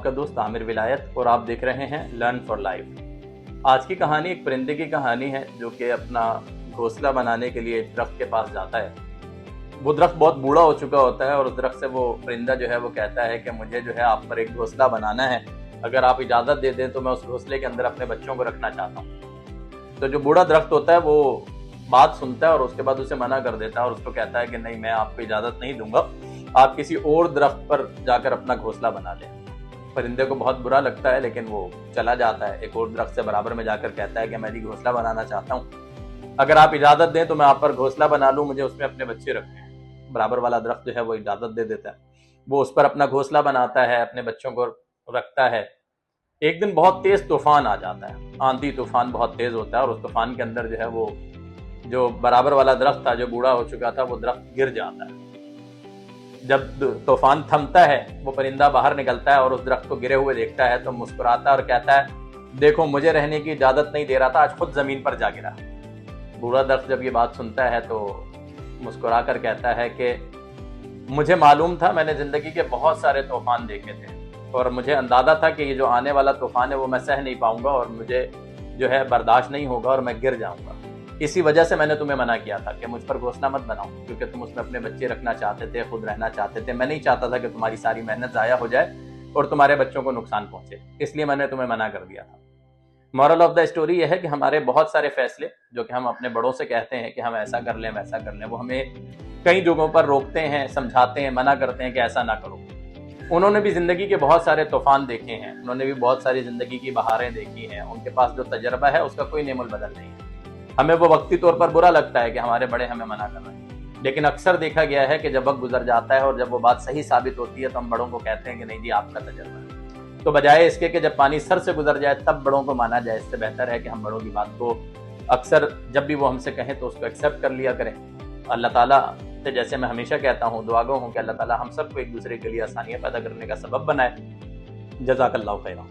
आपका दोस्त आमिर विलायत और आप देख रहे हैं लर्न फॉर लाइफ। आज की कहानी एक परिंदे की कहानी है जो कि अपना घोंसला बनाने के लिए एक दरख्त के पास जाता है। वो दरख्त बहुत बूढ़ा हो चुका होता है और उस दरख्त से वो परिंदा जो है वो कहता है कि मुझे जो है आप पर एक घोंसला बनाना है, अगर आप इजाज़त दे दें तो मैं उस घोंसले के अंदर अपने बच्चों को रखना चाहता हूँ। तो जो बूढ़ा दरख्त होता है वो बात सुनता है और उसके बाद उसे मना कर देता है और उसको कहता है कि नहीं, मैं आपको इजाज़त नहीं दूंगा, आप किसी और दरख्त पर जाकर अपना घोंसला बना लें। परिंदे को बहुत बुरा लगता है लेकिन वो चला जाता है, एक और दरख्त से बराबर में जाकर कहता है कि मैं भी घोंसला बनाना चाहता हूँ, अगर आप इजाज़त दें तो मैं आप पर घोंसला बना लूँ, मुझे उसमें अपने बच्चे रखने हैं। बराबर वाला दरख्त जो है वो इजाज़त दे देता है, वो उस पर अपना घोंसला बनाता है, अपने बच्चों को रखता है। एक दिन बहुत तेज़ तूफान आ जाता है, आंधी तूफान बहुत तेज़ होता है और उस तूफान के अंदर जो है वो जो बराबर वाला दरख्त था जो बूढ़ा हो चुका था वो दरख्त गिर जाता है। जब तूफान थमता है वो परिंदा बाहर निकलता है और उस दरख्त को गिरे हुए देखता है तो मुस्कुराता है और कहता है, देखो मुझे रहने की इजाज़त नहीं दे रहा था, आज खुद ज़मीन पर जा गिरा। बूढ़ा दरख्त जब ये बात सुनता है तो मुस्कुरा कर कहता है कि मुझे मालूम था, मैंने ज़िंदगी के बहुत सारे तूफान देखे थे और मुझे अंदाज़ा था कि ये जो आने वाला तूफान है वो मैं सह नहीं पाऊंगा और मुझे जो है बर्दाश्त नहीं होगा और मैं गिर जाऊंगा। इसी वजह से मैंने तुम्हें मना किया था कि मुझ पर घोंसला मत बनाओ, क्योंकि तुम उसमें अपने बच्चे रखना चाहते थे, खुद रहना चाहते थे। मैं नहीं चाहता था कि तुम्हारी सारी मेहनत ज़ाया हो जाए और तुम्हारे बच्चों को नुकसान पहुंचे, इसलिए मैंने तुम्हें मना कर दिया था। मॉरल ऑफ द स्टोरी यह है कि हमारे बहुत सारे फैसले जो कि हम अपने बड़ों से कहते हैं कि हम ऐसा कर लें वैसा कर लें, वो हमें कई जगहों पर रोकते हैं, समझाते हैं, मना करते हैं कि ऐसा ना करो। उन्होंने भी ज़िंदगी के बहुत सारे तूफान देखे हैं, उन्होंने भी बहुत सारी ज़िंदगी की बहारें देखी हैं, उनके पास जो तजर्बा है उसका कोई नेमल बदल नहीं है। हमें वो वक्ती तौर पर बुरा लगता है कि हमारे बड़े हमें मना कर रहे हैं, लेकिन अक्सर देखा गया है कि जब वक्त गुजर जाता है और जब वो बात सही साबित होती है तो हम बड़ों को कहते हैं कि नहीं जी आपका तजर्बा है। तो बजाय इसके कि जब पानी सर से गुजर जाए तब बड़ों को माना जाए, इससे बेहतर है कि हम बड़ों की बात को अक्सर जब भी वो हमसे कहें तो उसको एक्सेप्ट कर लिया करें। अल्लाह ताला से जैसे मैं हमेशा कहता हूँ, दुआगो हूँ कि अल्लाह ताला हम सबको एक दूसरे के लिए आसानियाँ पैदा करने का सबब बनाए। जज़ाकल्लाहु खैरा।